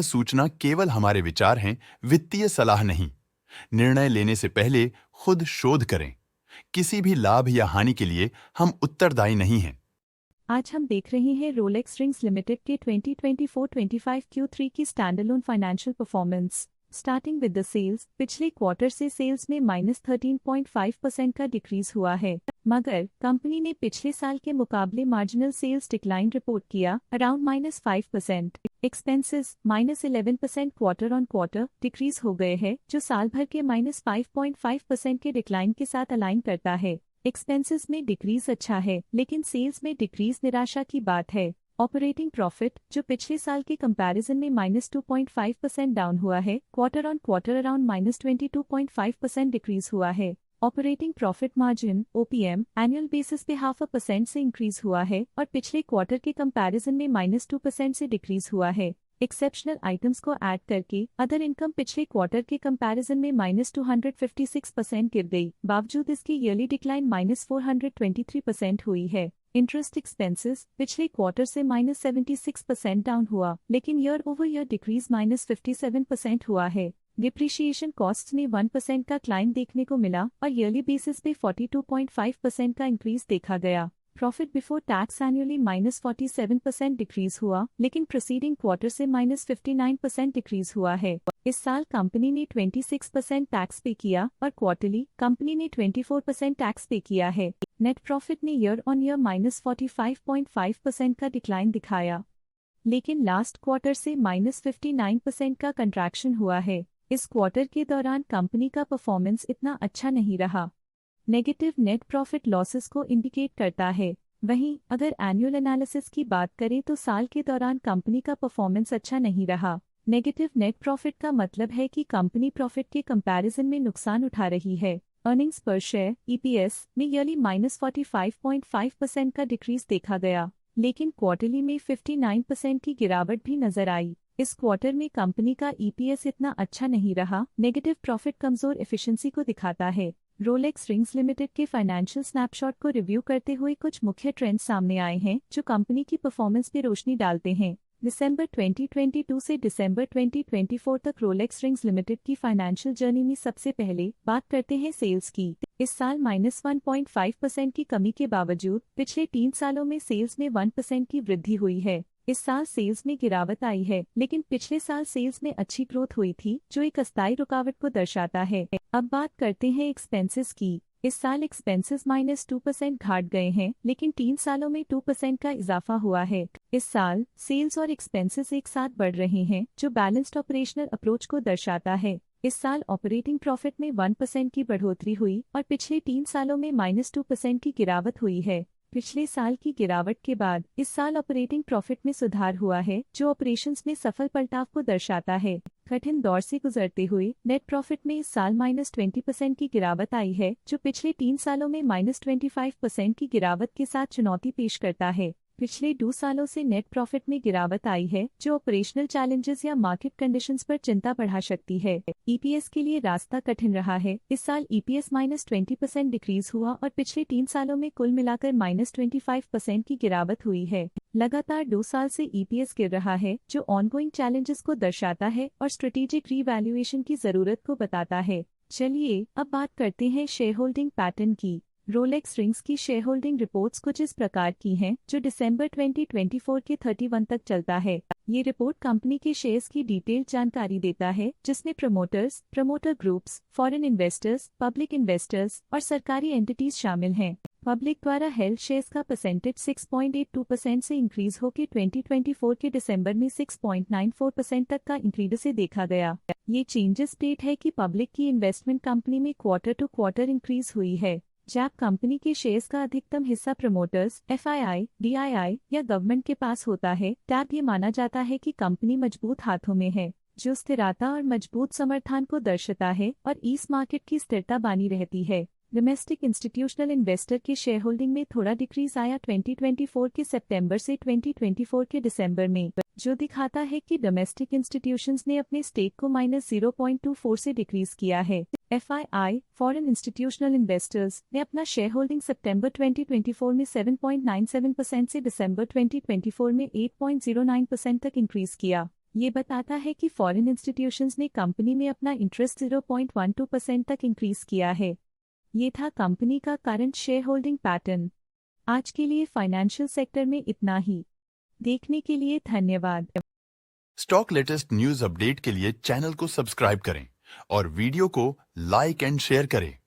सूचना केवल हमारे विचार हैं, वित्तीय सलाह नहीं। निर्णय लेने से पहले खुद शोध करें। किसी भी लाभ या हानि के लिए हम उत्तरदायी नहीं हैं। आज हम देख रहे हैं रोलेक्स रिंग्स लिमिटेड के 2024-25 Q3 की standalone financial performance. Starting with the sales, पिछले क्वार्टर से सेल्स में -13.5% का डिक्रीज हुआ है, मगर कंपनी ने पिछले साल के मुकाबले मार्जिनल सेल्स डिक्लाइन रिपोर्ट किया, around -5%। Expenses -11% quarter on quarter decrease हो गए हैं, जो साल भर के -5.5% के डिक्लाइन के साथ अलाइन करता है। एक्सपेंसेस में डिक्रीज अच्छा है, लेकिन सेल्स में डिक्रीज निराशा की बात है। ऑपरेटिंग प्रॉफिट, जो पिछले साल के कंपैरिजन में -2.5% डाउन हुआ है, quarter on quarter around -22.5% decrease हुआ है। Operating profit margin (OPM) annual basis पे 0.5% से इंक्रीज हुआ है और पिछले क्वार्टर के कंपैरिजन में -2% से डिक्रीज हुआ है। एक्सेप्शनल आइटम्स को ऐड करके अदर इनकम पिछले क्वार्टर के कंपैरिजन में -256% गिर गई, बावजूद इसकी ईयरली डिक्लाइन -423% हुई है। इंटरेस्ट एक्सपेंसेस पिछले क्वार्टर से -76% डाउन हुआ, लेकिन ईयर ओवर ईयर डिक्रीज -57% हुआ है। डिप्रिशिएशन कॉस्ट्स में 1% का क्लाइम देखने को मिला और ईयरली बेसिस पे 42.5% का इंक्रीज देखा गया। Profit before tax annually -47% decrease हुआ, लेकिन प्रीसीडिंग क्वार्टर से -59% डिक्रीज हुआ है। इस साल कंपनी ने 26% टैक्स पे किया और क्वार्टरली कंपनी ने 24% टैक्स पे किया है। नेट प्रॉफिट ने ईयर ऑन ईयर -45.5% का डिक्लाइन दिखाया, लेकिन लास्ट क्वार्टर से -59% का कंट्रैक्शन हुआ है। इस क्वार्टर के दौरान कंपनी का परफॉर्मेंस इतना अच्छा नहीं रहा। नेगेटिव नेट प्रॉफिट लॉसेस को इंडिकेट करता है। वहीं अगर एनुअल एनालिसिस की बात करें तो साल के दौरान कंपनी का परफॉर्मेंस अच्छा नहीं रहा। नेगेटिव नेट प्रॉफिट का मतलब है कि कंपनी प्रॉफिट के कंपैरिजन में नुकसान उठा रही है। अर्निंग्स पर शेयर (EPS) में ईयरली -45.5% का डिक्रीज देखा गया, लेकिन क्वार्टरली में 59% की गिरावट भी नजर आई। इस क्वार्टर में कंपनी का EPS इतना अच्छा नहीं रहा। नेगेटिव प्रॉफिट कमजोर एफिशिएंसी को दिखाता है। रोलेक्स रिंग्स लिमिटेड के फाइनेंशियल स्नैपशॉट को रिव्यू करते हुए कुछ मुख्य ट्रेंड्स सामने आए हैं जो कंपनी की परफॉर्मेंस पर रोशनी डालते हैं। दिसंबर 2022 से दिसंबर 2024 तक रोलेक्स रिंग्स लिमिटेड की फाइनेंशियल जर्नी में सबसे पहले बात करते हैं सेल्स की। इस साल -1.5% की कमी के बावजूद पिछले 3 सालों में सेल्स में 1% की वृद्धि हुई है। इस साल सेल्स में गिरावट आई है, लेकिन पिछले साल सेल्स में अच्छी ग्रोथ हुई थी, जो एक अस्थायी रुकावट को दर्शाता है। अब बात करते हैं एक्सपेंसेस की। इस साल एक्सपेंसेस -2% घाट गए हैं, लेकिन 3 सालों में 2% का इजाफा हुआ है। इस साल सेल्स और एक्सपेंसेस एक साथ बढ़ रहे हैं, जो बैलेंस्ड ऑपरेशनल अप्रोच को दर्शाता है। इस साल ऑपरेटिंग प्रॉफिट में 1% की बढ़ोतरी हुई और पिछले 3 सालों में -2% की गिरावट हुई है। पिछले साल की गिरावट के बाद इस साल ऑपरेटिंग प्रॉफिट में सुधार हुआ है, जो ऑपरेशंस में सफल पलटाव को दर्शाता है। कठिन दौर से गुजरते हुए नेट प्रॉफिट में इस साल -20% की गिरावट आई है, जो पिछले 3 सालों में -25% की गिरावट के साथ चुनौती पेश करता है। पिछले 2 सालों से नेट प्रॉफिट में गिरावट आई है, जो ऑपरेशनल चैलेंजेस या मार्केट कंडीशंस पर चिंता बढ़ा सकती है। EPS के लिए रास्ता कठिन रहा है। इस साल EPS -20% डिक्रीज हुआ और पिछले 3 सालों में कुल मिलाकर -25% की गिरावट हुई है। लगातार 2 साल से EPS गिर रहा है, जो ऑनगोइंग चैलेंजेस को दर्शाता है और स्ट्रेटेजिक रीवैल्यूएशन की जरूरत को बताता है। चलिए अब बात करते हैं शेयर होल्डिंग पैटर्न की। रोलेक्स रिंग्स की शेयर होल्डिंग रिपोर्ट्स कुछ इस प्रकार की हैं, जो दिसंबर 2024 के 31 तक चलता है। ये रिपोर्ट कंपनी के शेयर्स की डिटेल्ड जानकारी देता है, जिसमें promoters, promoter groups, foreign investors, public investors और सरकारी एंटिटीज शामिल हैं। पब्लिक द्वारा हेल्ड शेयर्स का परसेंटेज 6.82% से इंक्रीज होकर 2024 के दिसंबर में 6.94% तक का इंक्रीज से देखा गया। ये चेंजेस डेट है कि पब्लिक की इन्वेस्टमेंट कंपनी में क्वार्टर टू क्वार्टर इंक्रीज हुई है। जब कंपनी के शेयर्स का अधिकतम हिस्सा प्रमोटर्स, FII, DII या गवर्नमेंट के पास होता है, तब ये माना जाता है कि कंपनी मजबूत हाथों में है, जो स्थिरता और मजबूत समर्थन को दर्शाता है और इस मार्केट की स्थिरता बनी रहती है। डोमेस्टिक इंस्टीट्यूशनल इन्वेस्टर के शेयर होल्डिंग में थोड़ा डिक्रीज आया 2024 के सितंबर से 2024 के दिसंबर में, जो दिखाता है कि डोमेस्टिक इंस्टीट्यूशंस ने अपने स्टेक को -0.24 से डिक्रीज किया है। FII, फॉरेन इंस्टीट्यूशनल इन्वेस्टर्स, ने अपना शेयर होल्डिंग सितंबर 2024 में 7.97% से दिसंबर 2024 में 8.09% तक इंक्रीज किया। ये बताता है कि फॉरेन इंस्टीट्यूशंस ने कंपनी में अपना इंटरेस्ट 0.12% तक इंक्रीज किया है। ये था कंपनी का करंट शेयर होल्डिंग पैटर्न। आज के लिए फाइनेंशियल सेक्टर में इतना ही। देखने के लिए धन्यवाद। स्टॉक लेटेस्ट न्यूज अपडेट के लिए चैनल को सब्सक्राइब करें और वीडियो को लाइक एंड शेयर करें।